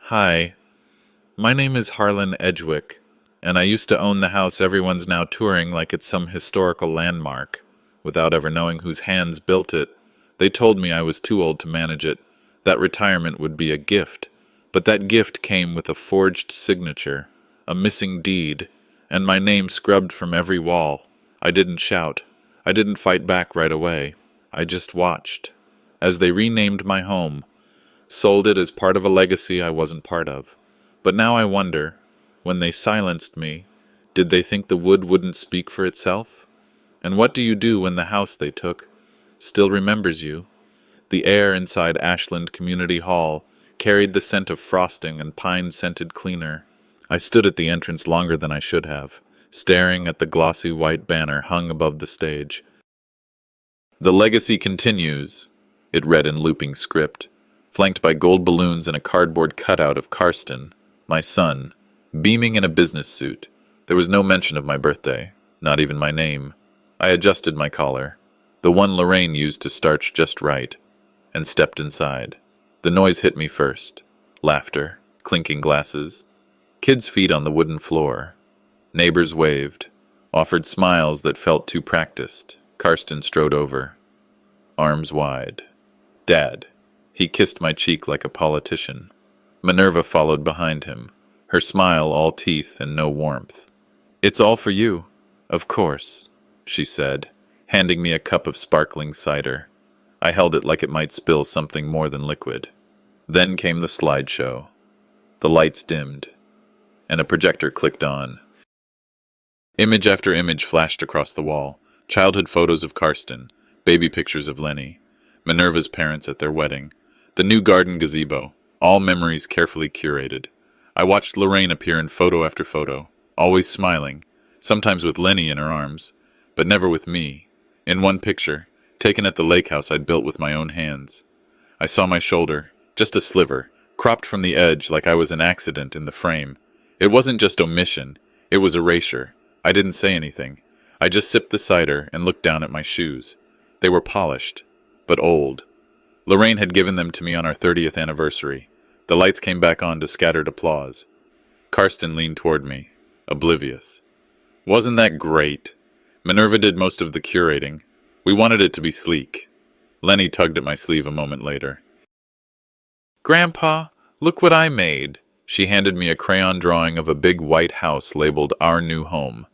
Hi, my name is Harlan Edgewick, and I used to own the house everyone's now touring like it's some historical landmark. Without ever knowing whose hands built it, they told me I was too old to manage it, that retirement would be a gift. But that gift came with a forged signature, a missing deed, and my name scrubbed from every wall. I didn't shout. I didn't fight back right away. I just watched. As they renamed my home, sold it as part of a legacy I wasn't part of. But now I wonder, when they silenced me, did they think the wood wouldn't speak for itself? And what do you do when the house they took still remembers you? The air inside Ashland Community Hall carried the scent of frosting and pine-scented cleaner. I stood at the entrance longer than I should have, staring at the glossy white banner hung above the stage. "The legacy continues," it read in looping script, flanked by gold balloons and a cardboard cutout of Karsten, my son, beaming in a business suit. There was no mention of my birthday, not even my name. I adjusted my collar, the one Lorraine used to starch just right, and stepped inside. The noise hit me first. Laughter, clinking glasses, kids' feet on the wooden floor. Neighbors waved, offered smiles that felt too practiced. Karsten strode over, arms wide. "Dad." He kissed my cheek like a politician. Minerva followed behind him, her smile all teeth and no warmth. "It's all for you, of course," she said, handing me a cup of sparkling cider. I held it like it might spill something more than liquid. Then came the slideshow. The lights dimmed, and a projector clicked on. Image after image flashed across the wall. Childhood photos of Karsten, baby pictures of Lenny, Minerva's parents at their wedding, the new garden gazebo, all memories carefully curated. I watched Lorraine appear in photo after photo, always smiling, sometimes with Lenny in her arms, but never with me. In one picture, taken at the lake house I'd built with my own hands, I saw my shoulder, just a sliver, cropped from the edge like I was an accident in the frame. It wasn't just omission, it was erasure. I didn't say anything. I just sipped the cider and looked down at my shoes. They were polished, but old. Lorraine had given them to me on our 30th anniversary. The lights came back on to scattered applause. Karsten leaned toward me, oblivious. "Wasn't that great?" Minerva did most of the curating. We wanted it to be sleek. Lenny tugged at my sleeve a moment later. "Grandpa, look what I made." She handed me a crayon drawing of a big white house labeled Our New Home.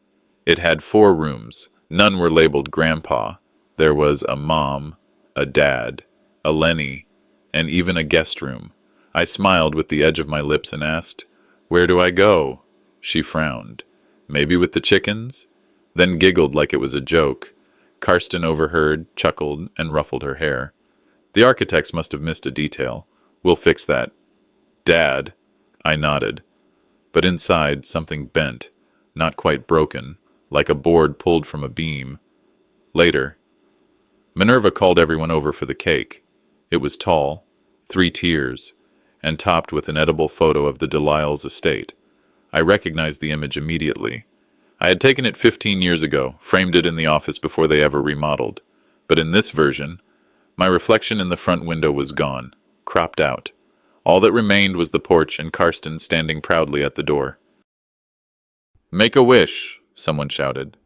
It had 4 rooms. None were labeled Grandpa. There was a mom, a dad, a Lenny, and even a guest room. I smiled with the edge of my lips and asked, "Where do I go?" She frowned. "Maybe with the chickens?" Then giggled like it was a joke. Karsten overheard, chuckled, and ruffled her hair. "The architects must have missed a detail. We'll fix that." "Dad?" I nodded. But inside, something bent, not quite broken, like a board pulled from a beam. Later, Minerva called everyone over for the cake. It was tall, 3 tiers, and topped with an edible photo of the Delisle's estate. I recognized the image immediately. I had taken it 15 years ago, framed it in the office before they ever remodeled. But in this version, my reflection in the front window was gone, cropped out. All that remained was the porch and Karsten standing proudly at the door. "Make a wish," someone shouted.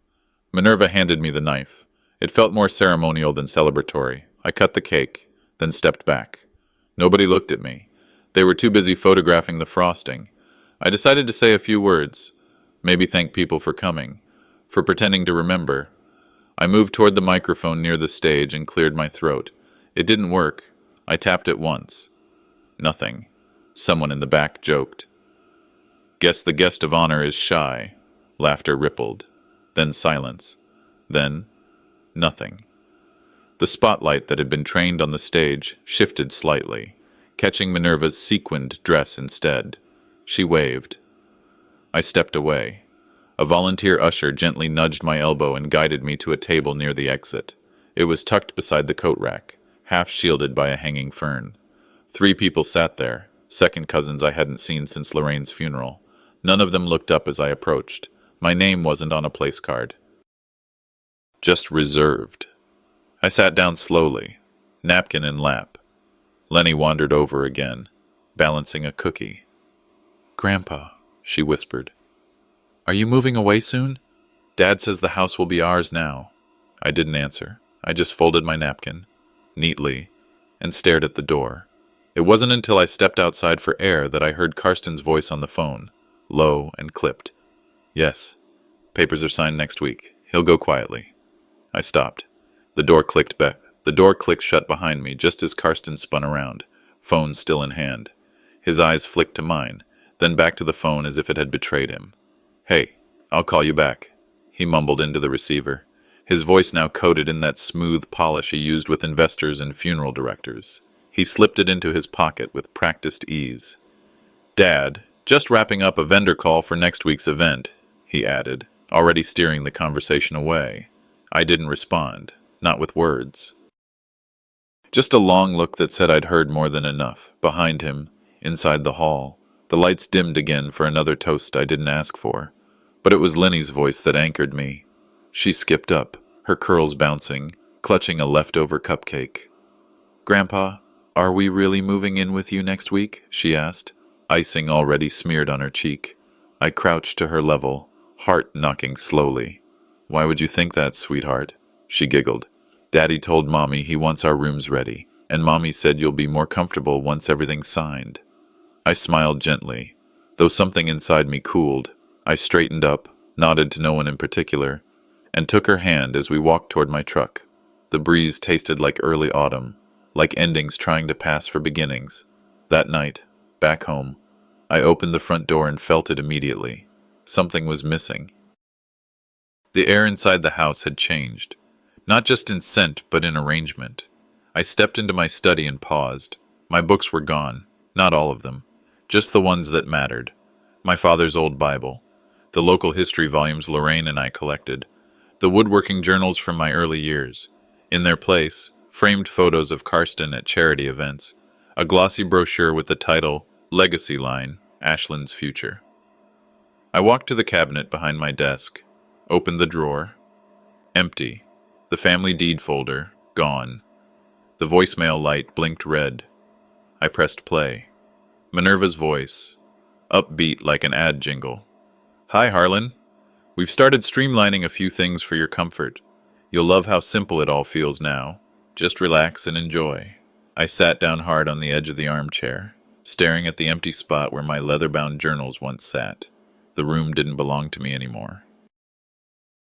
Minerva handed me the knife. It felt more ceremonial than celebratory. I cut the cake, then stepped back. Nobody looked at me. They were too busy photographing the frosting. I decided to say a few words, maybe thank people for coming, for pretending to remember. I moved toward the microphone near the stage and cleared my throat. It didn't work. I tapped it once. Nothing. Someone in the back joked. "Guess the guest of honor is shy." Laughter rippled. Then silence. Then nothing. The spotlight that had been trained on the stage shifted slightly, catching Minerva's sequined dress instead. She waved. I stepped away. A volunteer usher gently nudged my elbow and guided me to a table near the exit. It was tucked beside the coat rack, half shielded by a hanging fern. 3 people sat there, second cousins I hadn't seen since Lorraine's funeral. None of them looked up as I approached. My name wasn't on a place card. Just reserved. I sat down slowly, napkin in lap. Lenny wandered over again, balancing a cookie. Grandpa, she whispered. Are you moving away soon? Dad says the house will be ours now. I didn't answer. I just folded my napkin, neatly, and stared at the door. It wasn't until I stepped outside for air that I heard Karsten's voice on the phone, low and clipped. Yes, papers are signed next week. He'll go quietly. I stopped. The door clicked back. The door clicked shut behind me just as Karsten spun around, phone still in hand. His eyes flicked to mine, then back to the phone as if it had betrayed him. Hey, I'll call you back, he mumbled into the receiver, his voice now coated in that smooth polish he used with investors and funeral directors. He slipped it into his pocket with practiced ease. Dad, just wrapping up a vendor call for next week's event, he added, already steering the conversation away. I didn't respond, not with words. Just a long look that said I'd heard more than enough. Behind him, inside the hall, the lights dimmed again for another toast I didn't ask for. But it was Lenny's voice that anchored me. She skipped up, her curls bouncing, clutching a leftover cupcake. Grandpa, are we really moving in with you next week? She asked, icing already smeared on her cheek. I crouched to her level, heart knocking slowly. Why would you think that, sweetheart? She giggled. Daddy told Mommy he wants our rooms ready, and Mommy said you'll be more comfortable once everything's signed. I smiled gently, though something inside me cooled. I straightened up, nodded to no one in particular, and took her hand as we walked toward my truck. The breeze tasted like early autumn, like endings trying to pass for beginnings. That night, back home, I opened the front door and felt it immediately. Something was missing. The air inside the house had changed. Not just in scent, but in arrangement. I stepped into my study and paused. My books were gone, not all of them, just the ones that mattered. My father's old Bible, the local history volumes Lorraine and I collected, the woodworking journals from my early years. In their place, framed photos of Karsten at charity events, a glossy brochure with the title, Legacy Line, Ashland's Future. I walked to the cabinet behind my desk, opened the drawer. Empty. The family deed folder, gone. The voicemail light blinked red. I pressed play. Minerva's voice, upbeat like an ad jingle. Hi, Harlan. We've started streamlining a few things for your comfort. You'll love how simple it all feels now. Just relax and enjoy. I sat down hard on the edge of the armchair, staring at the empty spot where my leather-bound journals once sat. The room didn't belong to me anymore.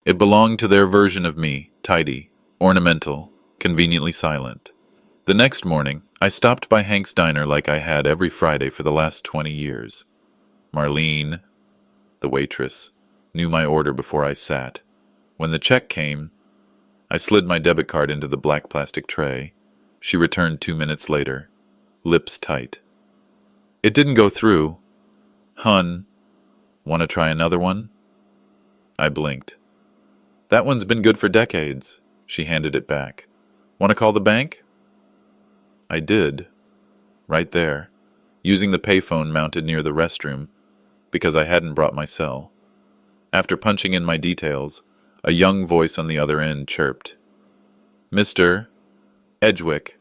It belonged to their version of me, tidy, ornamental, conveniently silent. The next morning, I stopped by Hank's diner like I had every Friday for the last 20 years. Marlene, the waitress, knew my order before I sat. When the check came, I slid my debit card into the black plastic tray. She returned 2 minutes later, lips tight. It didn't go through. Hun, want to try another one? I blinked. That one's been good for decades. She handed it back. Want to call the bank? I did. Right there, using the payphone mounted near the restroom, because I hadn't brought my cell. After punching in my details, a young voice on the other end chirped. Mr. Edgewick,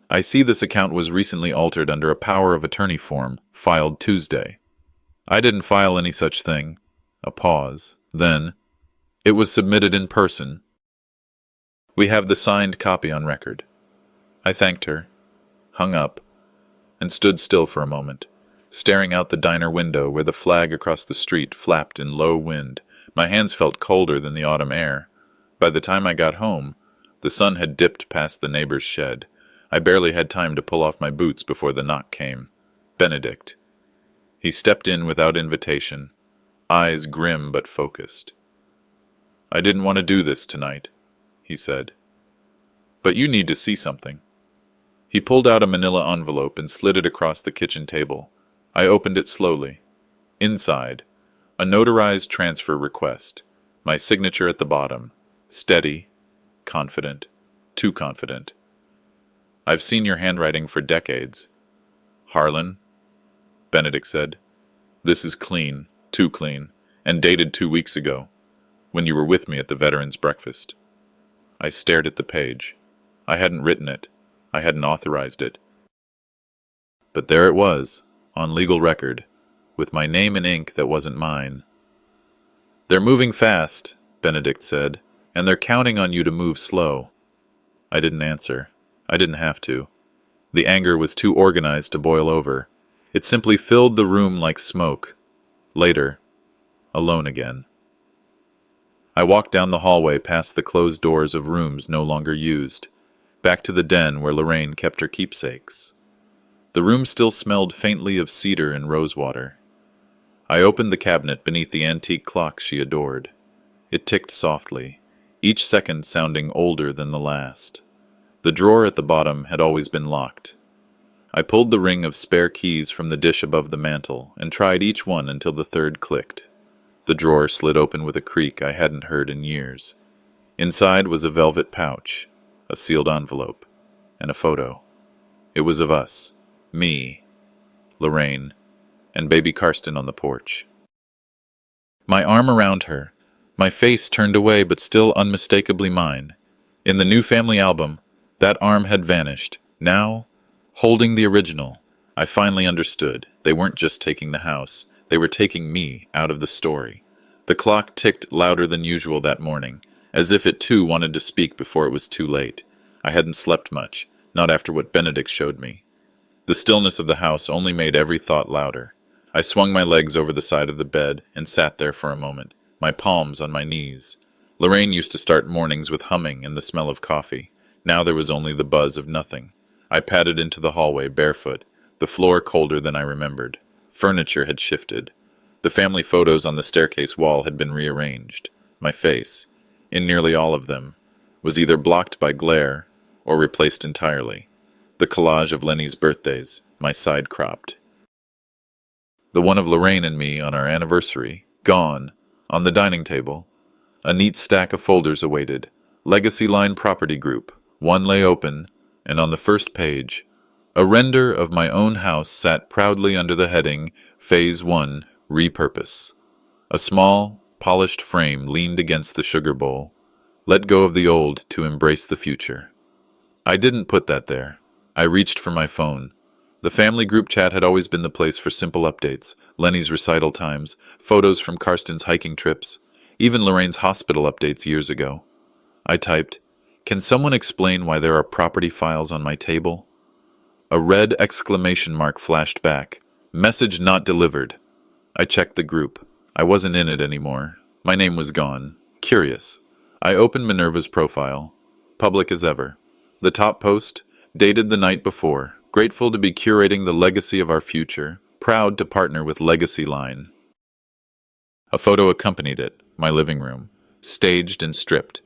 I see this account was recently altered under a power of attorney form, filed Tuesday. I didn't file any such thing. A pause. Then, it was submitted in person. We have the signed copy on record. I thanked her, hung up, and stood still for a moment, staring out the diner window where the flag across the street flapped in low wind. My hands felt colder than the autumn air. By the time I got home, the sun had dipped past the neighbor's shed. I barely had time to pull off my boots before the knock came. Benedict. He stepped in without invitation, eyes grim but focused. I didn't want to do this tonight, he said. But you need to see something. He pulled out a manila envelope and slid it across the kitchen table. I opened it slowly. Inside, a notarized transfer request, my signature at the bottom, steady, confident, too confident. I've seen your handwriting for decades. Harlan, Benedict said, this is clean, too clean, and dated 2 weeks ago, when you were with me at the veterans' breakfast. I stared at the page. I hadn't written it. I hadn't authorized it. But there it was, on legal record, with my name in ink that wasn't mine. "They're moving fast," Benedict said, "and they're counting on you to move slow." I didn't answer. I didn't have to. The anger was too organized to boil over. It simply filled the room like smoke. Later, alone again. I walked down the hallway past the closed doors of rooms no longer used, back to the den where Lorraine kept her keepsakes. The room still smelled faintly of cedar and rosewater. I opened the cabinet beneath the antique clock she adored. It ticked softly, each second sounding older than the last. The drawer at the bottom had always been locked. I pulled the ring of spare keys from the dish above the mantel and tried each one until the third clicked. The drawer slid open with a creak I hadn't heard in years. Inside was a velvet pouch, a sealed envelope, and a photo. It was of us, me, Lorraine, and baby Karsten on the porch. My arm around her, my face turned away but still unmistakably mine. In the new family album, that arm had vanished. Now, holding the original, I finally understood. They weren't just taking the house, they were taking me out of the story. The clock ticked louder than usual that morning, as if it too wanted to speak before it was too late. I hadn't slept much, not after what Benedict showed me. The stillness of the house only made every thought louder. I swung my legs over the side of the bed and sat there for a moment, my palms on my knees. Lorraine used to start mornings with humming and the smell of coffee. Now there was only the buzz of nothing. I padded into the hallway barefoot, the floor colder than I remembered. Furniture had shifted. The family photos on the staircase wall had been rearranged. My face, in nearly all of them, was either blocked by glare or replaced entirely. The collage of Lenny's birthdays, my side cropped. The one of Lorraine and me on our anniversary, gone. On the dining table, a neat stack of folders awaited. Legacy Line Property Group. One lay open, and on the first page, a render of my own house sat proudly under the heading, Phase 1, Repurpose. A small, polished frame leaned against the sugar bowl. Let go of the old to embrace the future. I didn't put that there. I reached for my phone. The family group chat had always been the place for simple updates, Lenny's recital times, photos from Karsten's hiking trips, even Lorraine's hospital updates years ago. I typed, "Can someone explain why there are property files on my table?" A red exclamation mark flashed back. Message not delivered. I checked the group. I wasn't in it anymore. My name was gone. Curious. I opened Minerva's profile. Public as ever. The top post, dated the night before. Grateful to be curating the legacy of our future. Proud to partner with Legacy Line. A photo accompanied it, my living room, staged and stripped.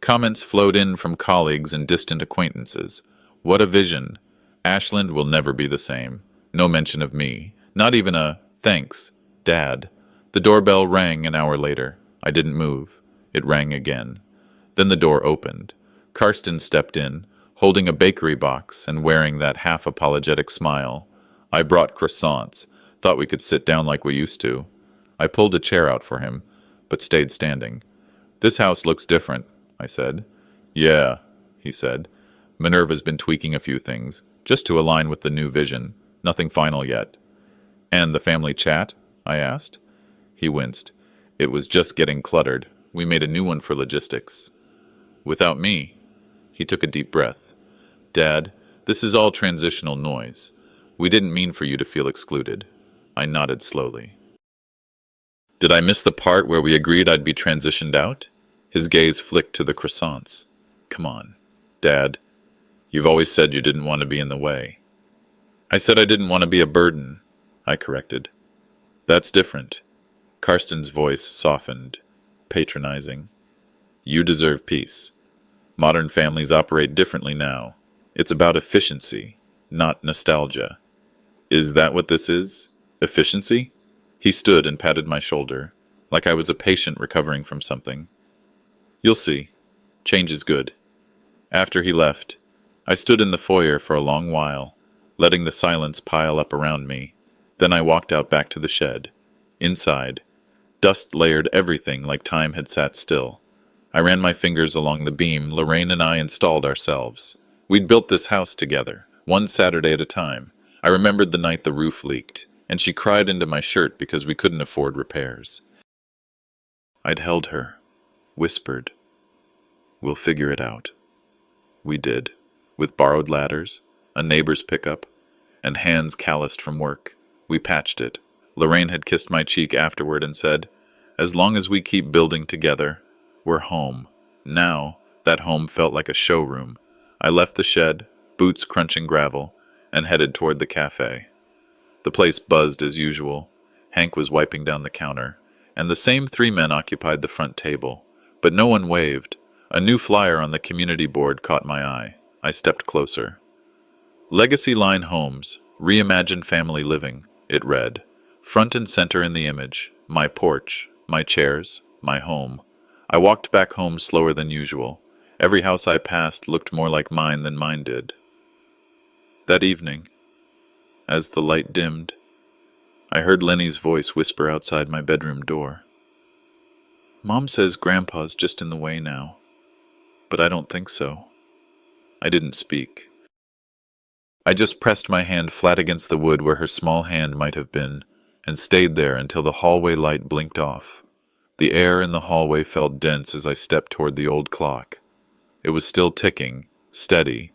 Comments flowed in from colleagues and distant acquaintances. What a vision. Ashland will never be the same. No mention of me. Not even a, "Thanks, Dad." The doorbell rang an hour later. I didn't move. It rang again. Then the door opened. Karsten stepped in, holding a bakery box and wearing that half-apologetic smile. I brought croissants. Thought we could sit down like we used to. I pulled a chair out for him, but stayed standing. "This house looks different," I said. "Yeah," he said. "Minerva's been tweaking a few things, just to align with the new vision. Nothing final yet." "And the family chat?" I asked. He winced. "It was just getting cluttered. We made a new one for logistics." "Without me?" He took a deep breath. "Dad, this is all transitional noise. We didn't mean for you to feel excluded." I nodded slowly. "Did I miss the part where we agreed I'd be transitioned out?" His gaze flicked to the croissants. "Come on, Dad. You've always said you didn't want to be in the way." "I said I didn't want to be a burden," I corrected. "That's different." Karsten's voice softened, patronizing. "You deserve peace. Modern families operate differently now. It's about efficiency, not nostalgia." "Is that what this is? Efficiency?" He stood and patted my shoulder, like I was a patient recovering from something. "You'll see. Change is good." After he left, I stood in the foyer for a long while, letting the silence pile up around me. Then I walked out back to the shed. Inside, dust layered everything like time had sat still. I ran my fingers along the beam Lorraine and I installed ourselves. We'd built this house together, one Saturday at a time. I remembered the night the roof leaked. and she cried into my shirt because we couldn't afford repairs. I'd held her, whispered, "We'll figure it out." We did, with borrowed ladders, a neighbor's pickup, and hands calloused from work. We patched it. Lorraine had kissed my cheek afterward and said, "As long as we keep building together, we're home." Now, that home felt like a showroom. I left the shed, boots crunching gravel, and headed toward the cafe. The place buzzed as usual. Hank was wiping down the counter, and the same 3 men occupied the front table. But no one waved. A new flyer on the community board caught my eye. I stepped closer. "Legacy Line Homes, Reimagined Family Living," it read. Front and center in the image, my porch, my chairs, my home. I walked back home slower than usual. Every house I passed looked more like mine than mine did. That evening, as the light dimmed, I heard Lenny's voice whisper outside my bedroom door. "Mom says Grandpa's just in the way now, but I don't think so." I didn't speak. I just pressed my hand flat against the wood where her small hand might have been, and stayed there until the hallway light blinked off. The air in the hallway felt dense as I stepped toward the old clock. It was still ticking, steady,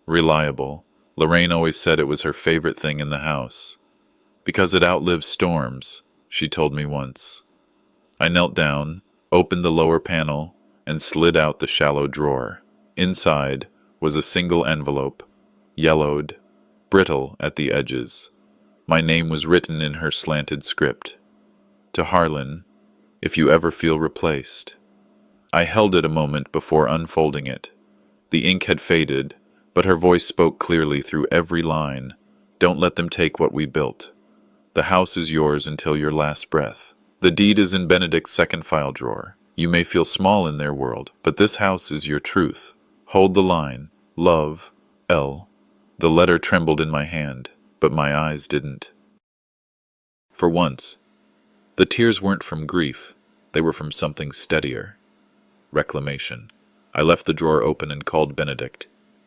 reliable. Lorraine always said it was her favorite thing in the house. "Because it outlives storms," she told me once. I knelt down, opened the lower panel, and slid out the shallow drawer. Inside was a single envelope, yellowed, brittle at the edges. My name was written in her slanted script. "To Harlan, if you ever feel replaced." I held it a moment before unfolding it. The ink had faded, but her voice spoke clearly through every line. "Don't let them take what we built. The house is yours until your last breath. The deed is in Benedict's second file drawer. You may feel small in their world, but this house is your truth. Hold the line. Love, L." The letter trembled in my hand, but my eyes didn't. For once, the tears weren't from grief. They were from something steadier. Reclamation. I left the drawer open and called Benedict.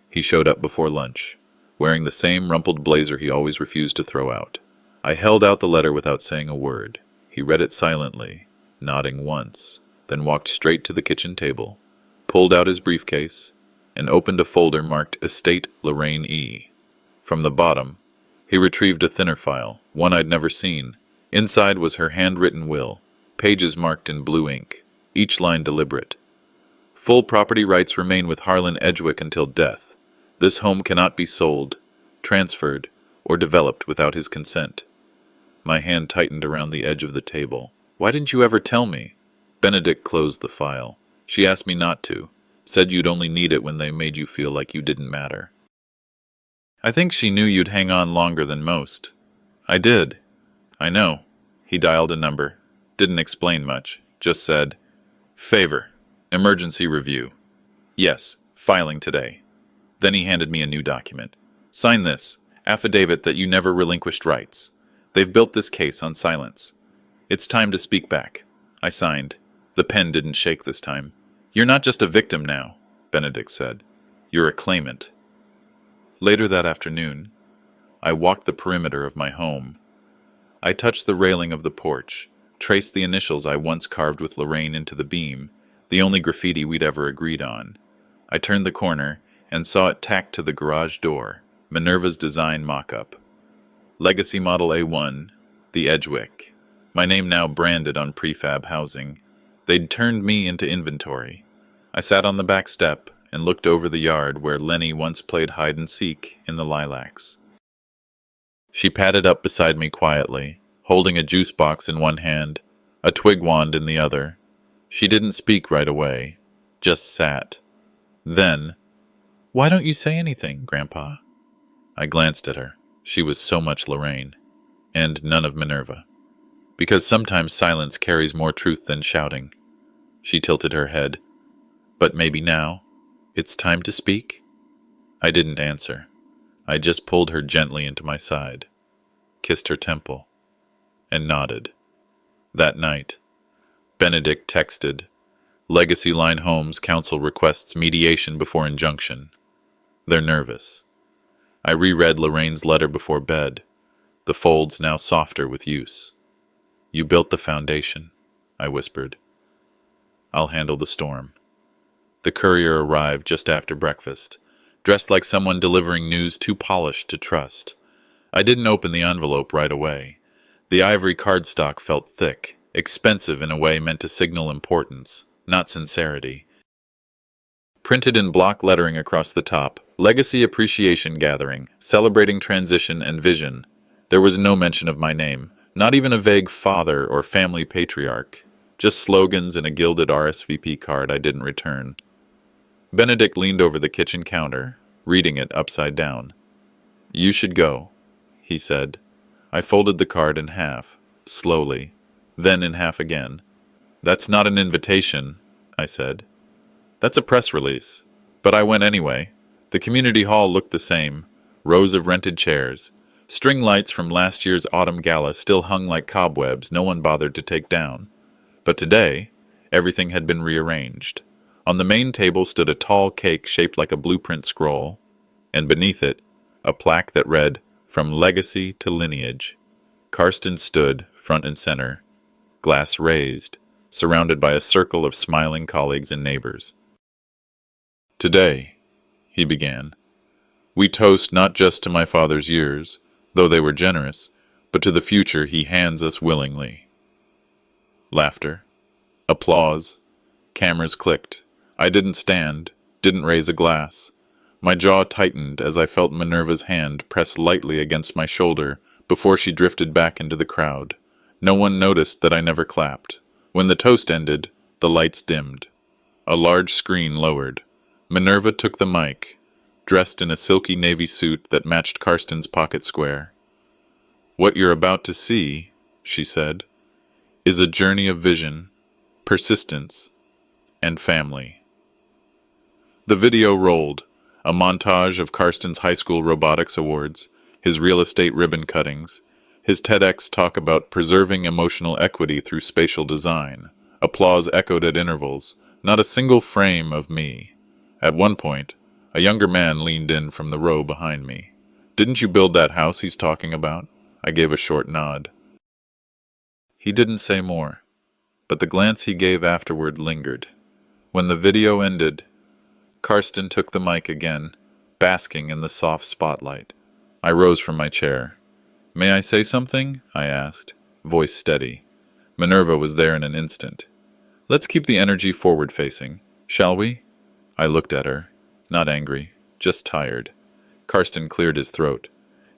He showed up before lunch, wearing the same rumpled blazer he always refused to throw out. I held out the letter without saying a word. He read it silently, nodding once, then walked straight to the kitchen table, pulled out his briefcase, and opened a folder marked Estate Lorraine E. From the bottom, he retrieved a thinner file, one I'd never seen. Inside was her handwritten will, pages marked in blue ink, each line deliberate. "Full property rights remain with Harlan Edgewick until death. This home cannot be sold, transferred, or developed without his consent." My hand tightened around the edge of the table. "Why didn't you ever tell me?" Benedict closed the file. "She asked me not to. Said you'd only need it when they made you feel like you didn't matter." "I think she knew you'd hang on longer than most." "I did. I know." He dialed a number. Didn't explain much. Just said, "Favor. Emergency review. Yes, filing today." Then he handed me a new document. "Sign this. Affidavit that you never relinquished rights. They've built this case on silence. It's time to speak back." I signed. The pen didn't shake this time. "You're not just a victim now," Benedict said. "You're a claimant." Later that afternoon, I walked the perimeter of my home. I touched the railing of the porch, traced the initials I once carved with Lorraine into the beam, the only graffiti we'd ever agreed on. I turned the corner and saw it tacked to the garage door, Minerva's design mock-up. Legacy Model A1, the Edgewick. My name now branded on prefab housing. They'd turned me into inventory. I sat on the back step and looked over the yard where Lenny once played hide-and-seek in the lilacs. She padded up beside me quietly, holding a juice box in one hand, a twig wand in the other. She didn't speak right away, just sat. Then, "Why don't you say anything, Grandpa?" I glanced at her. She was so much Lorraine, and none of Minerva. "Because sometimes silence carries more truth than shouting." She tilted her head. "But maybe now, it's time to speak?" I didn't answer. I just pulled her gently into my side, kissed her temple, and nodded. That night, Benedict texted, "Legacy Line Homes Council requests mediation before injunction. They're nervous." I reread Lorraine's letter before bed. The the folds now softer with use. "You built the foundation," I whispered. "I'll handle the storm." The courier arrived just after breakfast, dressed like someone delivering news too polished to trust. I didn't open the envelope right away. The ivory cardstock felt thick, expensive in a way meant to signal importance, not sincerity. Printed in block lettering across the top, "Legacy Appreciation Gathering, celebrating transition and vision." There was no mention of my name, not even a vague father or family patriarch, just slogans and a gilded RSVP card I didn't return. Benedict leaned over the kitchen counter, reading it upside down. "You should go," he said. I folded the card in half, slowly, then in half again. "That's not an invitation," I said. "That's a press release." But I went anyway. The community hall looked the same, rows of rented chairs. String lights from last year's autumn gala still hung like cobwebs no one bothered to take down. But today, everything had been rearranged. On the main table stood a tall cake shaped like a blueprint scroll, and beneath it, a plaque that read, "From Legacy to Lineage." Karsten stood, front and center, glass raised, surrounded by a circle of smiling colleagues and neighbors. "Today," he began, "we toast not just to my father's years, though they were generous, but to the future he hands us willingly." Laughter. Applause. Cameras clicked. I didn't stand, didn't raise a glass. My jaw tightened as I felt Minerva's hand press lightly against my shoulder before she drifted back into the crowd. No one noticed that I never clapped. When the toast ended, the lights dimmed. A large screen lowered. Minerva took the mic, dressed in a silky navy suit that matched Karsten's pocket square. "What you're about to see," she said, "is a journey of vision, persistence, and family." The video rolled, a montage of Karsten's high school robotics awards, his real estate ribbon cuttings, his TEDx talk about preserving emotional equity through spatial design. Applause echoed at intervals, not a single frame of me. At one point, a younger man leaned in from the row behind me. "Didn't you build that house he's talking about?" I gave a short nod. He didn't say more, but the glance he gave afterward lingered. When the video ended, Karsten took the mic again, basking in the soft spotlight. I rose from my chair. "May I say something?" I asked, voice steady. Minerva was there in an instant. "Let's keep the energy forward-facing, shall we?" I looked at her, not angry, just tired. Karsten cleared his throat.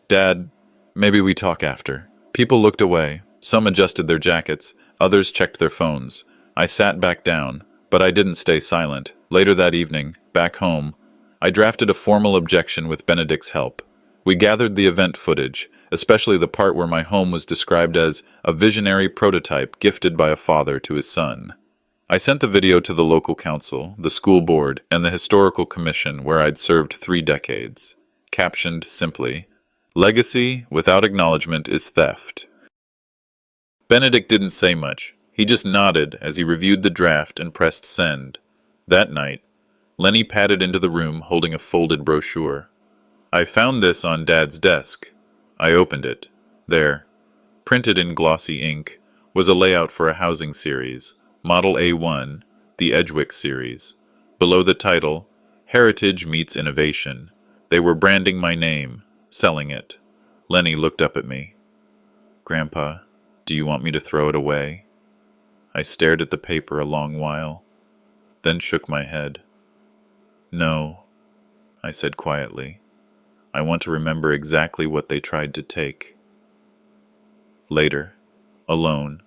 "Dad, maybe we talk after." People looked away. Some adjusted their jackets, others checked their phones. I sat back down, but I didn't stay silent. Later that evening, back home, I drafted a formal objection with Benedict's help. We gathered the event footage, especially the part where my home was described as a visionary prototype gifted by a father to his son. I sent the video to the local council, the school board, and the historical commission where I'd served 3 decades. Captioned simply, "Legacy without acknowledgement is theft." Benedict didn't say much. He just nodded as he reviewed the draft and pressed send. That night, Lenny padded into the room holding a folded brochure. "I found this on Dad's desk." I opened it. There, printed in glossy ink, was a layout for a housing series, Model A1, the Edgewick series. Below the title, "Heritage Meets Innovation." They were branding my name, selling it. Lenny looked up at me. "Grandpa, do you want me to throw it away?" I stared at the paper a long while, then shook my head. "No," I said quietly. "I want to remember exactly what they tried to take." Later, alone,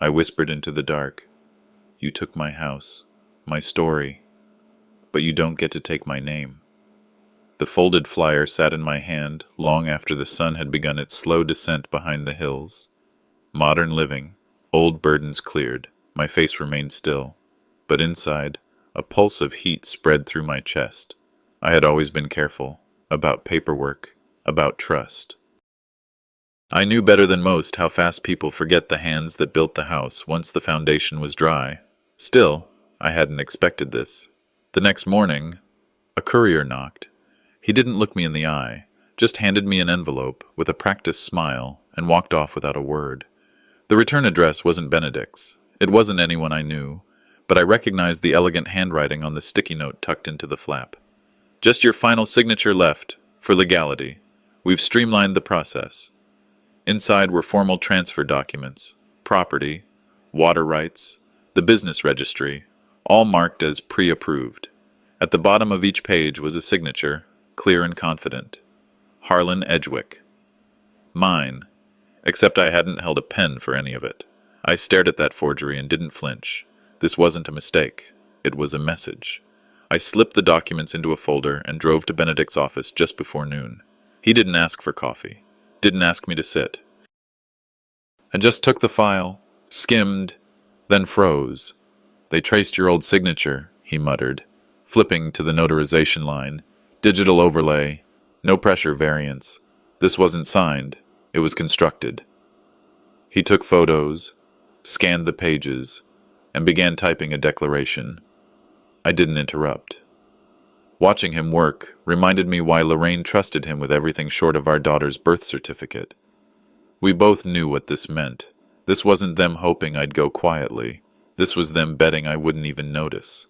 I whispered into the dark, "You took my house, my story, but you don't get to take my name." The folded flyer sat in my hand long after the sun had begun its slow descent behind the hills. Modern living, old burdens cleared, my face remained still, but inside, a pulse of heat spread through my chest. I had always been careful, about paperwork, about trust. I knew better than most how fast people forget the hands that built the house once the foundation was dry. Still, I hadn't expected this. The next morning, a courier knocked. He didn't look me in the eye, just handed me an envelope with a practiced smile and walked off without a word. The return address wasn't Benedict's. It wasn't anyone I knew, but I recognized the elegant handwriting on the sticky note tucked into the flap. Just your final signature left, for legality. We've streamlined the process. Inside were formal transfer documents, property, water rights, the business registry, all marked as pre-approved. At the bottom of each page was a signature, clear and confident. Harlan Edgewick. Mine, except I hadn't held a pen for any of it. I stared at that forgery and didn't flinch. This wasn't a mistake. It was a message. I slipped the documents into a folder and drove to Benedict's office just before noon. He didn't ask for coffee. Didn't ask me to sit. I just took the file, skimmed, then froze. They traced your old signature, he muttered, flipping to the notarization line. Digital overlay, no pressure variance. This wasn't signed. It was constructed. He took photos, scanned the pages, and began typing a declaration. I didn't interrupt. Watching him work reminded me why Lorraine trusted him with everything short of our daughter's birth certificate. We both knew what this meant. This wasn't them hoping I'd go quietly. This was them betting I wouldn't even notice.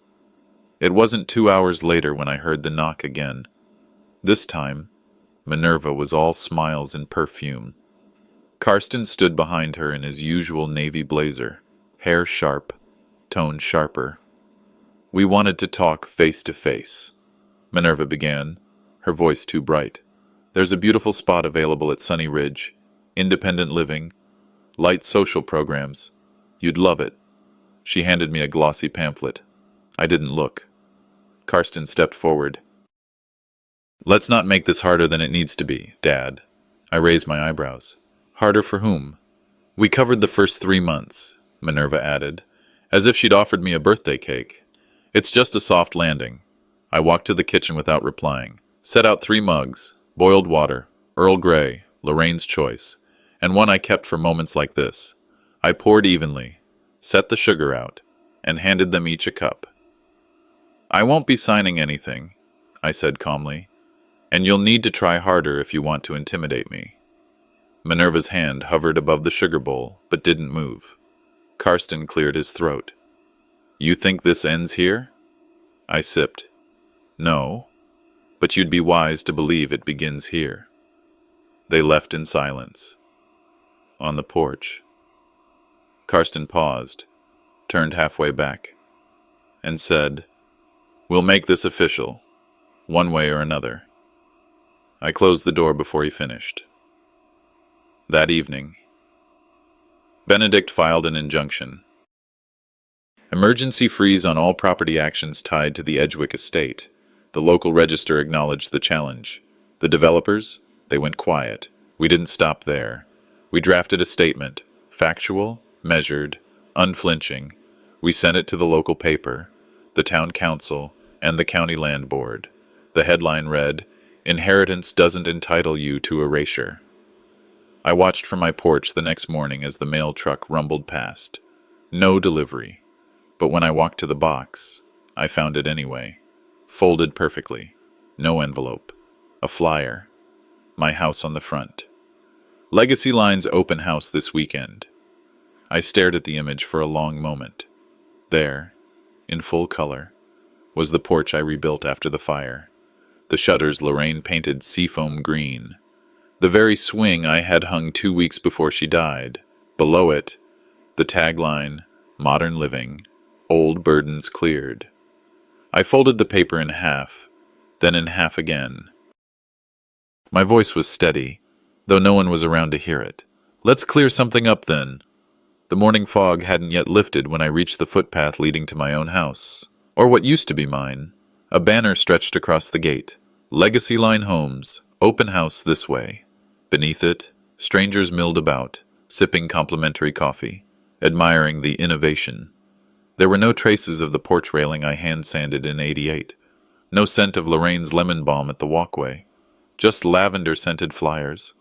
It wasn't 2 hours later when I heard the knock again. This time, Minerva was all smiles and perfume. Karsten stood behind her in his usual navy blazer, hair sharp, tone sharper. We wanted to talk face to face, Minerva began, her voice too bright. There's a beautiful spot available at Sunny Ridge, independent living, light social programs. You'd love it. She handed me a glossy pamphlet. I didn't look. Karsten stepped forward. Let's not make this harder than it needs to be, Dad. I raised my eyebrows. Harder for whom? We covered the first 3 months, Minerva added, as if she'd offered me a birthday cake. It's just a soft landing. I walked to the kitchen without replying, set out 3 mugs, boiled water, Earl Grey, Lorraine's choice, and one I kept for moments like this. I poured evenly, set the sugar out, and handed them each a cup. I won't be signing anything, I said calmly, and you'll need to try harder if you want to intimidate me. Minerva's hand hovered above the sugar bowl, but didn't move. Karsten cleared his throat. You think this ends here? I sipped. No, but you'd be wise to believe it begins here. They left in silence. On the porch. Karsten paused, turned halfway back, and said, We'll make this official, one way or another. I closed the door before he finished. That evening, Benedict filed an injunction. Emergency freeze on all property actions tied to the Edgewick estate. The local register acknowledged the challenge. The developers, they went quiet. We didn't stop there. We drafted a statement, factual, measured, unflinching. We sent it to the local paper, the town council, and the county land board. The headline read, Inheritance doesn't entitle you to erasure. I watched from my porch the next morning as the mail truck rumbled past. No delivery. But when I walked to the box, I found it anyway. Folded perfectly. No envelope. A flyer. My house on the front. Legacy Line's open house this weekend. I stared at the image for a long moment. There, in full color, was the porch I rebuilt after the fire. The shutters Lorraine painted seafoam green. The very swing I had hung 2 weeks before she died. Below it, the tagline, Modern Living, Old Burdens Cleared. I folded the paper in half, then in half again. My voice was steady, though no one was around to hear it. Let's clear something up then. The morning fog hadn't yet lifted when I reached the footpath leading to my own house, or what used to be mine. A banner stretched across the gate. Legacy Line Homes, open house this way. Beneath it, strangers milled about, sipping complimentary coffee, admiring the innovation. There were no traces of the porch railing I hand-sanded in '88. No scent of Lorraine's lemon balm at the walkway. Just lavender-scented flyers.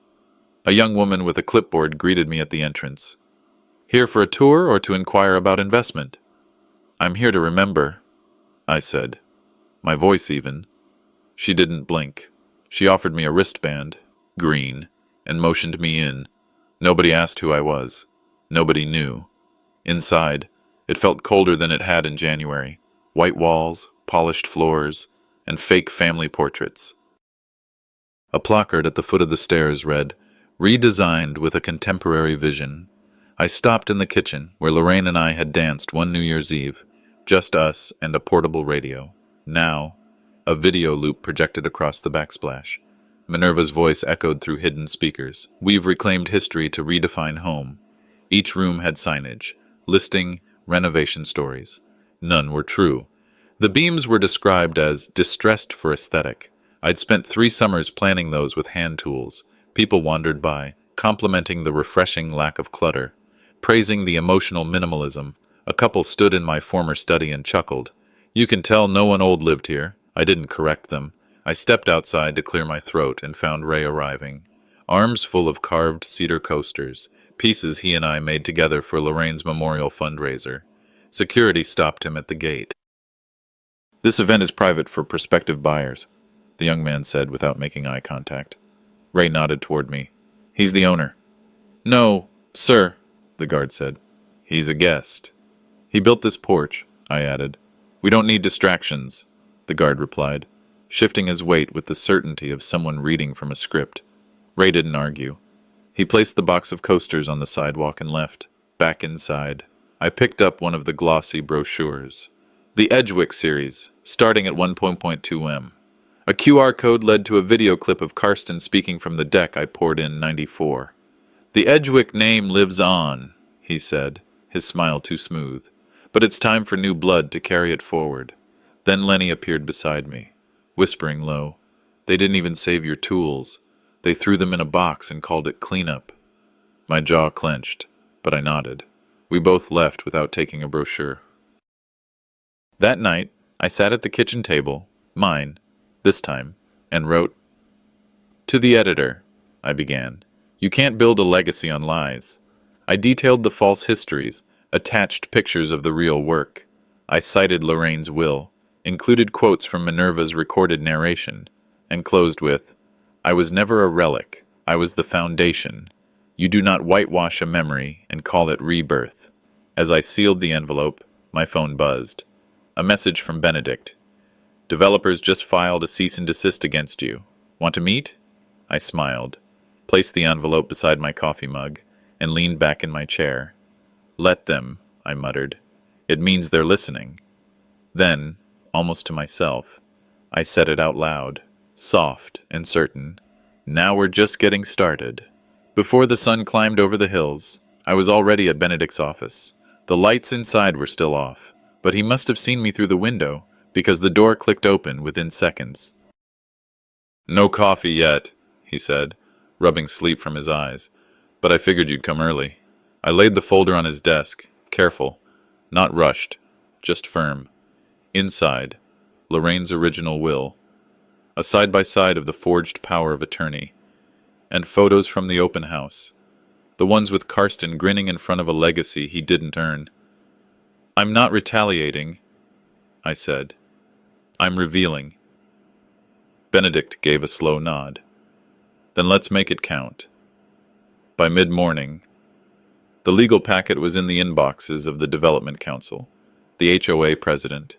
A young woman with a clipboard greeted me at the entrance. Here for a tour or to inquire about investment? I'm here to remember, I said. My voice even. She didn't blink. She offered me a wristband, green, and motioned me in. Nobody asked who I was. Nobody knew. Inside, it felt colder than it had in January. White walls, polished floors, and fake family portraits. A placard at the foot of the stairs read, "Redesigned with a contemporary vision." I stopped in the kitchen, where Lorraine and I had danced one New Year's Eve. Just us and a portable radio. Now, a video loop projected across the backsplash. Minerva's voice echoed through hidden speakers. "We've reclaimed history to redefine home." Each room had signage, listing renovation stories. None were true. The beams were described as distressed for aesthetic. I'd spent 3 summers planning those with hand tools. People wandered by, complimenting the refreshing lack of clutter, praising the emotional minimalism. A couple stood in my former study and chuckled. "You can tell no one old lived here." I didn't correct them. I stepped outside to clear my throat and found Ray arriving. Arms full of carved cedar coasters, pieces he and I made together for Lorraine's memorial fundraiser. Security stopped him at the gate. "This event is private for prospective buyers," the young man said without making eye contact. Ray nodded toward me. "He's the owner." "No, sir," the guard said. "He's a guest." "He built this porch," I added. "We don't need distractions," the guard replied, shifting his weight with the certainty of someone reading from a script. Ray didn't argue. He placed the box of coasters on the sidewalk and left. Back inside, I picked up one of the glossy brochures. The Edgewick series, starting at 1.2 M. A QR code led to a video clip of Karsten speaking from the deck I poured in 94. "The Edgewick name lives on," he said, his smile too smooth. "But it's time for new blood to carry it forward." Then Lenny appeared beside me, whispering low, "They didn't even save your tools. They threw them in a box and called it cleanup." My jaw clenched, but I nodded. We both left without taking a brochure. That night, I sat at the kitchen table, mine, this time, and wrote, "To the editor," I began. "You can't build a legacy on lies." I detailed the false histories, attached pictures of the real work. I cited Lorraine's will, included quotes from Minerva's recorded narration, and closed with, "I was never a relic. I was the foundation. You do not whitewash a memory and call it rebirth." As I sealed the envelope, my phone buzzed. A message from Benedict. "Developers just filed a cease and desist against you. Want to meet?" I smiled, placed the envelope beside my coffee mug, and leaned back in my chair. "Let them," I muttered. "It means they're listening." Then, almost to myself, I said it out loud, soft and certain. "Now we're just getting started." Before the sun climbed over the hills, I was already at Benedict's office. The lights inside were still off, but he must have seen me through the window, because the door clicked open within seconds. "No coffee yet," he said, rubbing sleep from his eyes, "but I figured you'd come early." I laid the folder on his desk, careful, not rushed, just firm. Inside, Lorraine's original will, a side-by-side of the forged power of attorney, and photos from the open house, the ones with Karsten grinning in front of a legacy he didn't earn. "I'm not retaliating," I said. "I'm revealing." Benedict gave a slow nod. "Then let's make it count." By mid-morning, the legal packet was in the inboxes of the Development Council, the HOA president,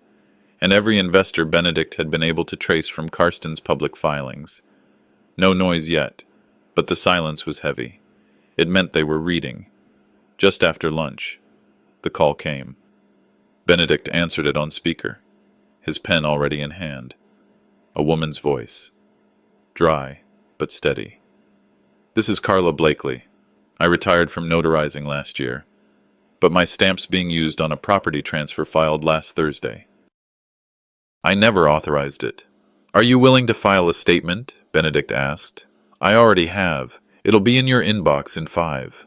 and every investor Benedict had been able to trace from Karsten's public filings. No noise yet, but the silence was heavy. It meant they were reading. Just after lunch, the call came. Benedict answered it on speaker, his pen already in hand. A woman's voice, dry but steady. "This is Carla Blakely. I retired from notarizing last year, but my stamp's being used on a property transfer filed last Thursday. I never authorized it." "Are you willing to file a statement?" Benedict asked. "I already have. It'll be in your inbox in 5.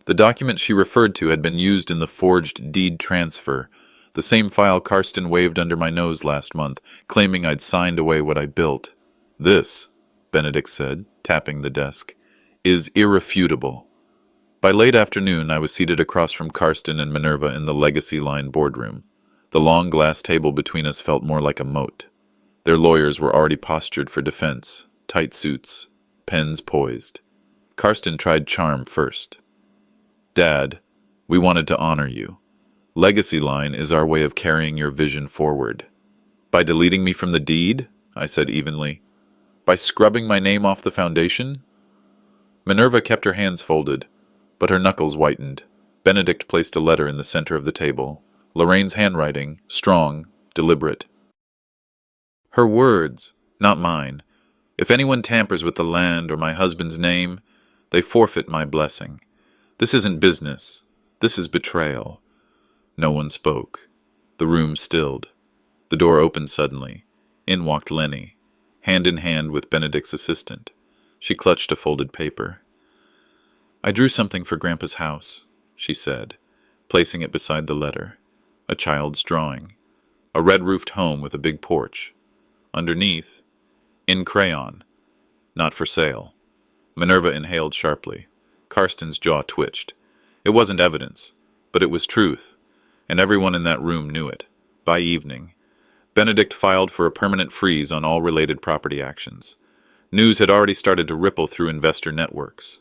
The document she referred to had been used in the forged deed transfer, the same file Karsten waved under my nose last month, claiming I'd signed away what I built. "This," Benedict said, tapping the desk, "is irrefutable." By late afternoon, I was seated across from Karsten and Minerva in the Legacy Line boardroom. The long glass table between us felt more like a moat. Their lawyers were already postured for defense, tight suits, pens poised. Karsten tried charm first. Dad, we wanted to honor you. Legacy line is our way of carrying your vision forward. By deleting me from the deed? I said evenly. By scrubbing my name off the foundation? Minerva kept her hands folded, but her knuckles whitened. Benedict placed a letter in the center of the table. Lorraine's handwriting, strong, deliberate. Her words, not mine. If anyone tampers with the land or my husband's name, they forfeit my blessing. This isn't business. This is betrayal. No one spoke. The room stilled. The door opened suddenly. In walked Lenny, hand in hand with Benedict's assistant. She clutched a folded paper. I drew something for Grandpa's house, she said, placing it beside the letter. A child's drawing. A red-roofed home with a big porch. Underneath, in crayon, not for sale. Minerva inhaled sharply. Karsten's jaw twitched. It wasn't evidence, but it was truth, and everyone in that room knew it. By evening, Benedict filed for a permanent freeze on all related property actions. News had already started to ripple through investor networks.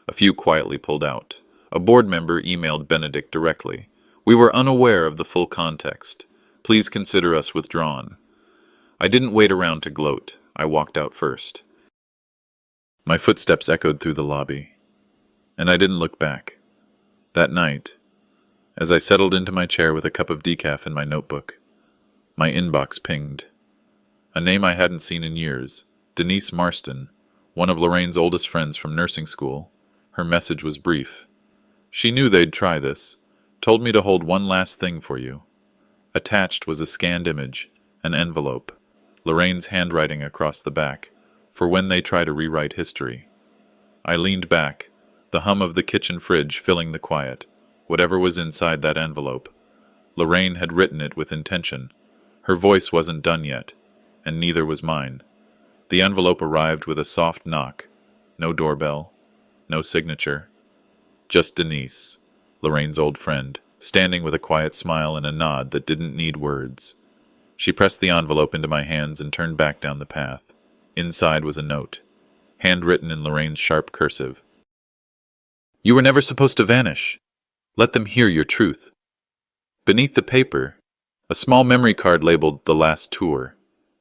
A few quietly pulled out. A board member emailed Benedict directly. We were unaware of the full context. Please consider us withdrawn. I didn't wait around to gloat. I walked out first. My footsteps echoed through the lobby, and I didn't look back. That night, as I settled into my chair with a cup of decaf in my notebook, my inbox pinged. A name I hadn't seen in years, Denise Marston, one of Lorraine's oldest friends from nursing school. Her message was brief. She knew they'd try this, told me to hold one last thing for you. Attached was a scanned image, an envelope, Lorraine's handwriting across the back, for when they try to rewrite history. I leaned back, the hum of the kitchen fridge filling the quiet. Whatever was inside that envelope, Lorraine had written it with intention. Her voice wasn't done yet, and neither was mine. The envelope arrived with a soft knock. No doorbell, no signature. Just Denise, Lorraine's old friend, standing with a quiet smile and a nod that didn't need words. She pressed the envelope into my hands and turned back down the path. Inside was a note, handwritten in Lorraine's sharp cursive. You were never supposed to vanish. Let them hear your truth. Beneath the paper, a small memory card labeled The Last Tour.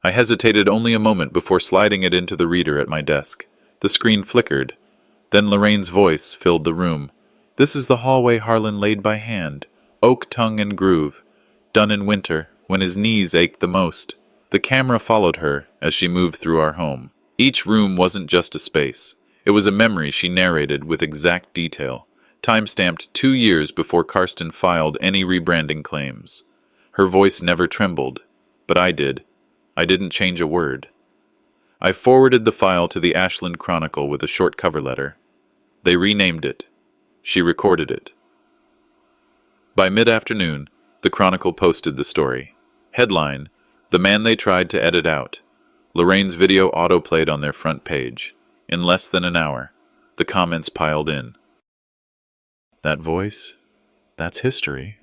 I hesitated only a moment before sliding it into the reader at my desk. The screen flickered. Then Lorraine's voice filled the room. This is the hallway Harlan laid by hand, oak tongue and groove, done in winter, when his knees ached the most. The camera followed her as she moved through our home. Each room wasn't just a space. It was a memory she narrated with exact detail, time-stamped 2 years before Karsten filed any rebranding claims. Her voice never trembled, but I did. I didn't change a word. I forwarded the file to the Ashland Chronicle with a short cover letter. They renamed it. She recorded it. By mid-afternoon, the Chronicle posted the story. Headline, The Man They Tried to Edit Out. Lorraine's video autoplayed on their front page. In less than an hour, the comments piled in. That voice, that's history.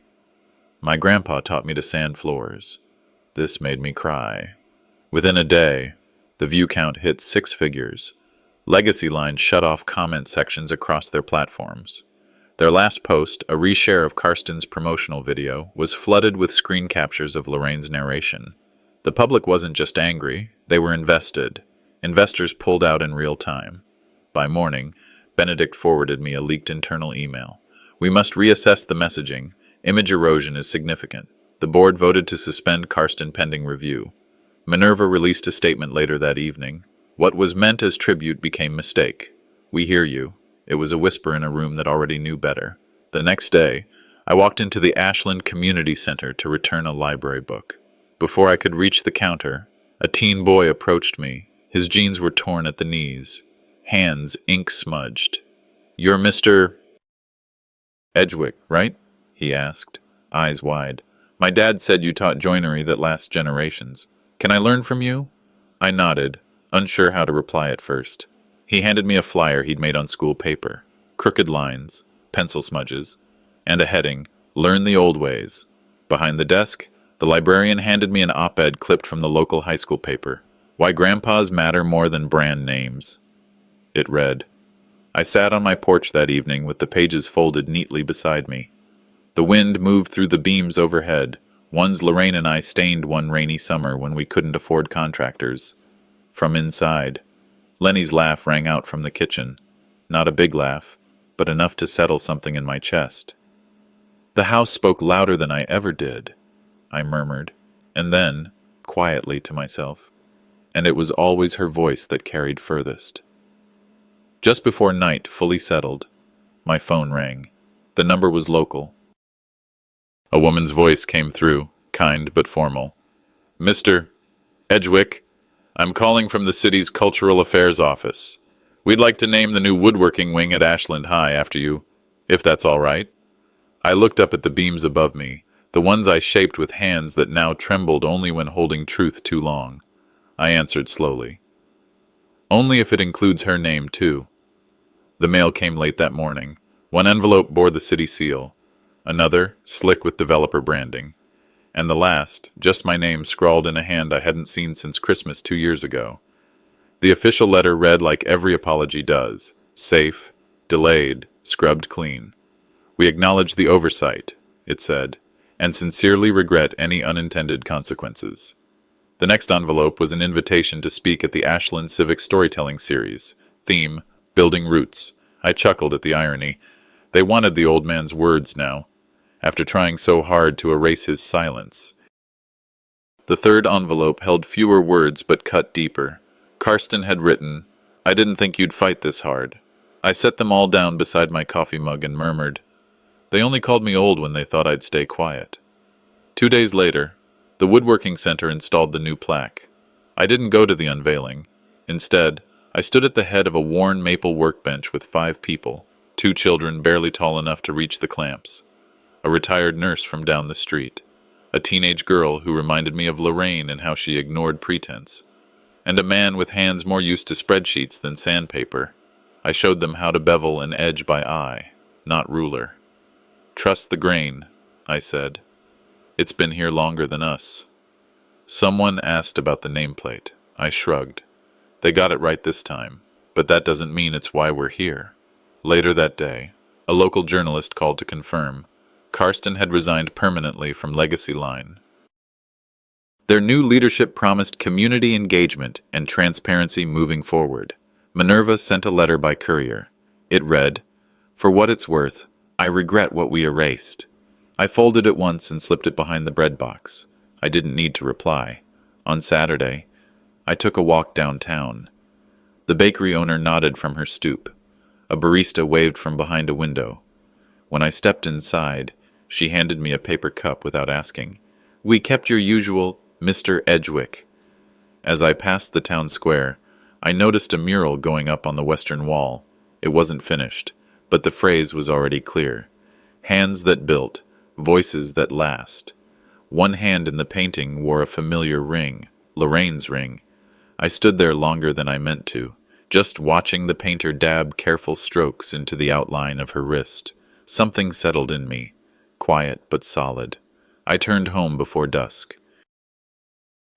My grandpa taught me to sand floors. This made me cry. Within a day, the view count hit 6 figures. Legacy Line shut off comment sections across their platforms. Their last post, a reshare of Karsten's promotional video, was flooded with screen captures of Lorraine's narration. The public wasn't just angry, they were invested. Investors pulled out in real time. By morning, Benedict forwarded me a leaked internal email. We must reassess the messaging. Image erosion is significant. The board voted to suspend Karsten pending review. Minerva released a statement later that evening. What was meant as tribute became mistake. We hear you. It was a whisper in a room that already knew better. The next day, I walked into the Ashland Community Center to return a library book. Before I could reach the counter, a teen boy approached me. His jeans were torn at the knees, hands ink-smudged. You're Mr. Edgewick, right? He asked, eyes wide. My dad said you taught joinery that lasts generations. Can I learn from you? I nodded, unsure how to reply at first. He handed me a flyer he'd made on school paper, crooked lines, pencil smudges, and a heading, Learn the Old Ways. Behind the desk, the librarian handed me an op-ed clipped from the local high school paper. Why grandpas matter more than brand names. It read. I sat on my porch that evening with the pages folded neatly beside me. The wind moved through the beams overhead, ones Lorraine and I stained one rainy summer when we couldn't afford contractors. From inside, Lenny's laugh rang out from the kitchen. Not a big laugh, but enough to settle something in my chest. The house spoke louder than I ever did, I murmured, and then, quietly to myself, and it was always her voice that carried furthest. Just before night fully settled, my phone rang. The number was local. A woman's voice came through, kind but formal. Mr. Edgewick, I'm calling from the city's Cultural Affairs office. We'd like to name the new woodworking wing at Ashland High after you, if that's all right. I looked up at the beams above me, the ones I shaped with hands that now trembled only when holding truth too long. I answered slowly. Only if it includes her name, too. The mail came late that morning. One envelope bore the city seal, another, slick with developer branding, and the last, just my name scrawled in a hand I hadn't seen since Christmas 2 years ago. The official letter read like every apology does, safe, delayed, scrubbed clean. We acknowledge the oversight, it said, and sincerely regret any unintended consequences. The next envelope was an invitation to speak at the Ashland Civic Storytelling Series. Theme, Building Roots. I chuckled at the irony. They wanted the old man's words now, after trying so hard to erase his silence. The third envelope held fewer words but cut deeper. Karsten had written, I didn't think you'd fight this hard. I set them all down beside my coffee mug and murmured, they only called me old when they thought I'd stay quiet. 2 days later, the Woodworking Center installed the new plaque. I didn't go to the unveiling. Instead, I stood at the head of a worn maple workbench with 5 people, 2 children barely tall enough to reach the clamps, a retired nurse from down the street, a teenage girl who reminded me of Lorraine and how she ignored pretense, and a man with hands more used to spreadsheets than sandpaper. I showed them how to bevel and edge by eye, not ruler. Trust the grain, I said. It's been here longer than us. Someone asked about the nameplate. I shrugged. They got it right this time, but that doesn't mean it's why we're here. Later that day, a local journalist called to confirm. Karsten had resigned permanently from Legacy Line. Their new leadership promised community engagement and transparency moving forward. Minerva sent a letter by courier. It read, For what it's worth, I regret what we erased. I folded it once and slipped it behind the bread box. I didn't need to reply. On Saturday, I took a walk downtown. The bakery owner nodded from her stoop. A barista waved from behind a window. When I stepped inside, she handed me a paper cup without asking. We kept your usual Mr. Edgewick. As I passed the town square, I noticed a mural going up on the western wall. It wasn't finished, but the phrase was already clear. Hands that built, voices that last. One hand in the painting wore a familiar ring, Lorraine's ring. I stood there longer than I meant to, just watching the painter dab careful strokes into the outline of her wrist. Something settled in me, quiet but solid. I turned home before dusk.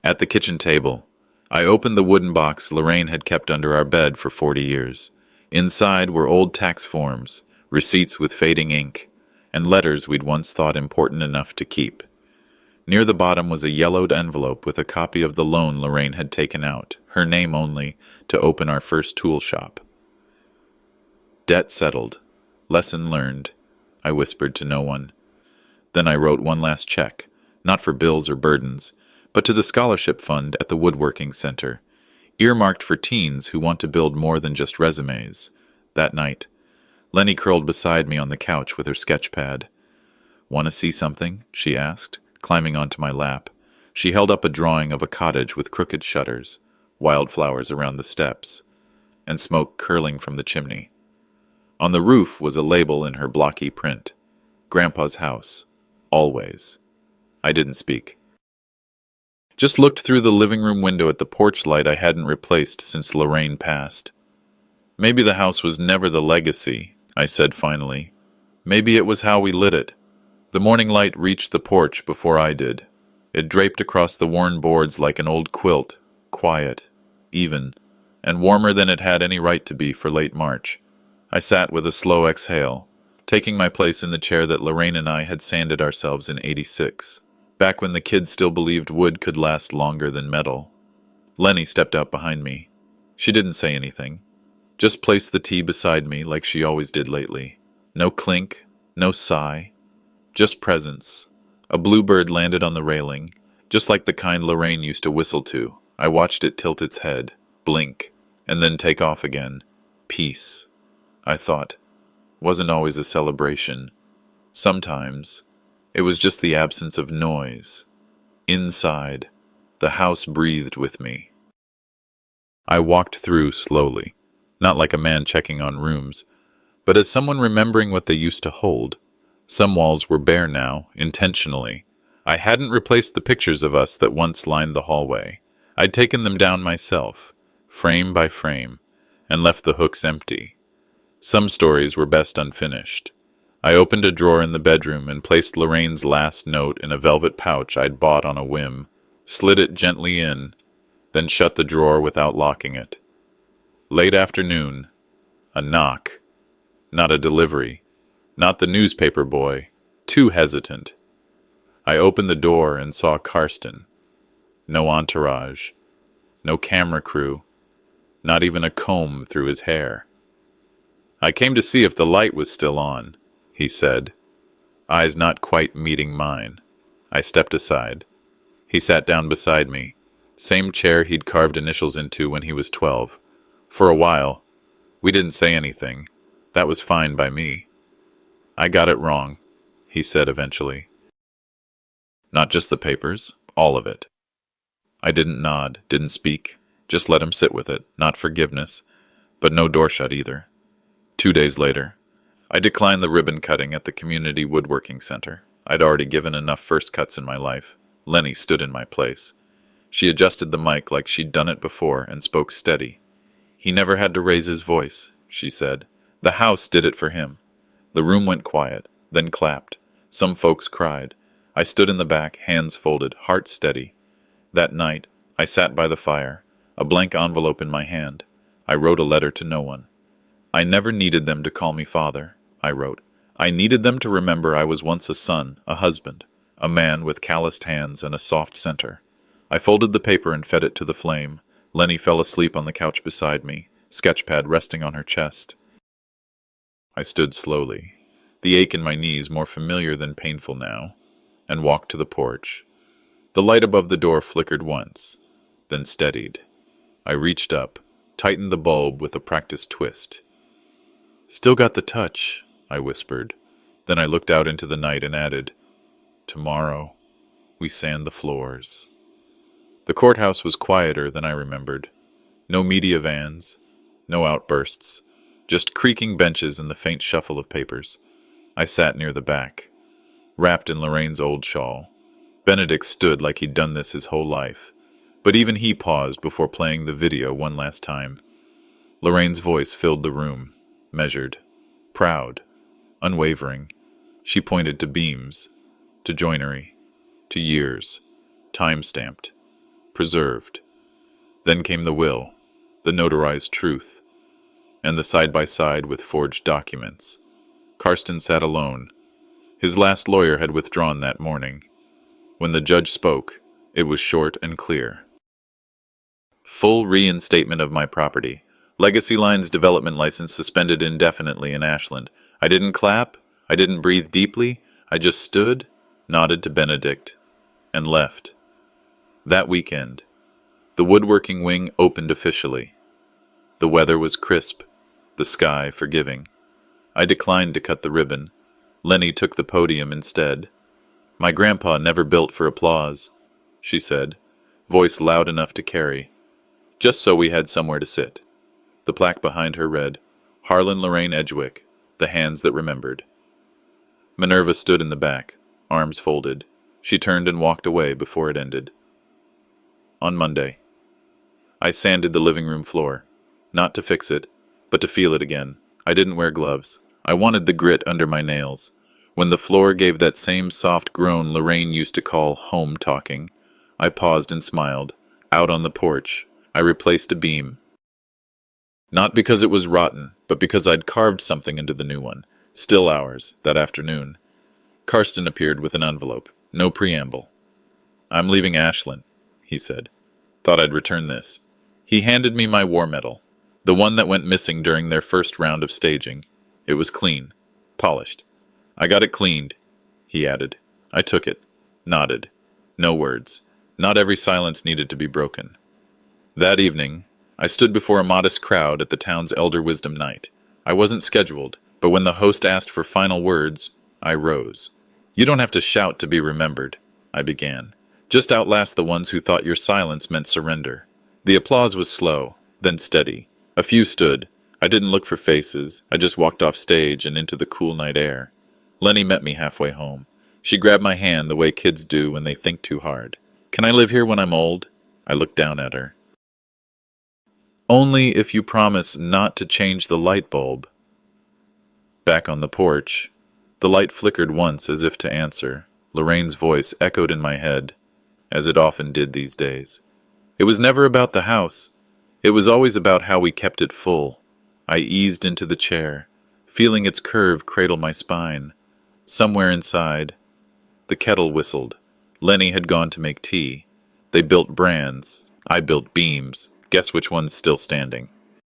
At the kitchen table, I opened the wooden box Lorraine had kept under our bed for 40 years. Inside were old tax forms, receipts with fading ink, and letters we'd once thought important enough to keep. Near the bottom was a yellowed envelope with a copy of the loan Lorraine had taken out, her name only, to open our first tool shop. Debt settled. Lesson learned, I whispered to no one. Then I wrote one last check, not for bills or burdens, but to the scholarship fund at the Woodworking Center, earmarked for teens who want to build more than just resumes. That night, Lenny curled beside me on the couch with her sketch pad. Want to see something? She asked, climbing onto my lap. She held up a drawing of a cottage with crooked shutters, wildflowers around the steps, and smoke curling from the chimney. On the roof was a label in her blocky print. Grandpa's house. Always. I didn't speak. Just looked through the living room window at the porch light I hadn't replaced since Lorraine passed. Maybe the house was never the legacy, I said finally. Maybe it was how we lit it. The morning light reached the porch before I did. It draped across the worn boards like an old quilt, quiet even, and warmer than it had any right to be for late March. I sat with a slow exhale, taking my place in the chair that Lorraine and I had sanded ourselves in '86, back when the kids still believed wood could last longer than metal. Lenny stepped out behind me. She didn't say anything, just placed the tea beside me like she always did lately. No clink, no sigh, just presence. A bluebird landed on the railing, just like the kind Lorraine used to whistle to. I watched it tilt its head, blink, and then take off again. Peace, I thought, wasn't always a celebration. Sometimes, it was just the absence of noise. Inside, the house breathed with me. I walked through slowly, not like a man checking on rooms, but as someone remembering what they used to hold. Some walls were bare now, intentionally. I hadn't replaced the pictures of us that once lined the hallway. I'd taken them down myself, frame by frame, and left the hooks empty. Some stories were best unfinished. I opened a drawer in the bedroom and placed Lorraine's last note in a velvet pouch I'd bought on a whim, slid it gently in, then shut the drawer without locking it. Late afternoon, a knock. Not a delivery. Not the newspaper boy. Too hesitant. I opened the door and saw Karsten. No entourage. No camera crew. Not even a comb through his hair. "I came to see if the light was still on," he said, eyes not quite meeting mine. I stepped aside. He sat down beside me, same chair he'd carved initials into when he was 12. For a while, we didn't say anything. That was fine by me. "I got it wrong," he said eventually. "Not just the papers, all of it." I didn't nod, didn't speak, just let him sit with it, not forgiveness, but no door shut either. 2 days later, I declined the ribbon cutting at the community woodworking center. I'd already given enough first cuts in my life. Lenny stood in my place. She adjusted the mic like she'd done it before and spoke steady. "He never had to raise his voice," she said. "The house did it for him." The room went quiet, then clapped. Some folks cried. I stood in the back, hands folded, heart steady. That night, I sat by the fire, a blank envelope in my hand. I wrote a letter to no one. "I never needed them to call me father," I wrote. "I needed them to remember I was once a son, a husband, a man with calloused hands and a soft center." I folded the paper and fed it to the flame. Lenny fell asleep on the couch beside me, sketchpad resting on her chest. I stood slowly, the ache in my knees more familiar than painful now, and walked to the porch. The light above the door flickered once, then steadied. I reached up, tightened the bulb with a practiced twist. "Still got the touch," I whispered. Then I looked out into the night and added, "Tomorrow, we sand the floors." The courthouse was quieter than I remembered. No media vans, no outbursts, just creaking benches and the faint shuffle of papers. I sat near the back, wrapped in Lorraine's old shawl. Benedict stood like he'd done this his whole life, but even he paused before playing the video one last time. Lorraine's voice filled the room, measured, proud, unwavering. She pointed to beams, to joinery, to years, time-stamped, preserved. Then came the will, the notarized truth, and the side-by-side with forged documents. Karsten sat alone. His last lawyer had withdrawn that morning. When the judge spoke, it was short and clear. "Full reinstatement of my property. Legacy Line's development license suspended indefinitely in Ashland. I didn't clap. I didn't breathe deeply. I just stood, nodded to Benedict, and left. That weekend, the woodworking wing opened officially. The weather was crisp, the sky forgiving. I declined to cut the ribbon. Lenny took the podium instead. "My grandpa never built for applause," she said, voice loud enough to carry, just so we had somewhere to sit. The plaque behind her read, "Harlan Lorraine Edgewick, the hands that remembered." Minerva stood in the back, arms folded. She turned and walked away before it ended. On Monday, I sanded the living room floor, not to fix it, but to feel it again. I didn't wear gloves. I wanted the grit under my nails. When the floor gave that same soft groan Lorraine used to call home talking, I paused and smiled. Out on the porch, I replaced a beam. Not because it was rotten, but because I'd carved something into the new one. Still ours, that afternoon. Karsten appeared with an envelope. No preamble. "I'm leaving Ashland," he said. "Thought I'd return this." He handed me my war medal, the one that went missing during their first round of staging. It was clean, polished. "I got it cleaned," he added. I took it, nodded. No words. Not every silence needed to be broken. That evening, I stood before a modest crowd at the town's Elder Wisdom Night. I wasn't scheduled, but when the host asked for final words, I rose. "You don't have to shout to be remembered," I began. "Just outlast the ones who thought your silence meant surrender." The applause was slow, then steady. A few stood. I didn't look for faces. I just walked off stage and into the cool night air. Lenny met me halfway home. She grabbed my hand the way kids do when they think too hard. "Can I live here when I'm old?" I looked down at her. "Only if you promise not to change the light bulb." Back on the porch, the light flickered once as if to answer. Lorraine's voice echoed in my head, as it often did these days. It was never about the house. It was always about how we kept it full. I eased into the chair, feeling its curve cradle my spine. Somewhere inside, the kettle whistled. Lenny had gone to make tea. They built brands. I built beams. Guess which one's still standing?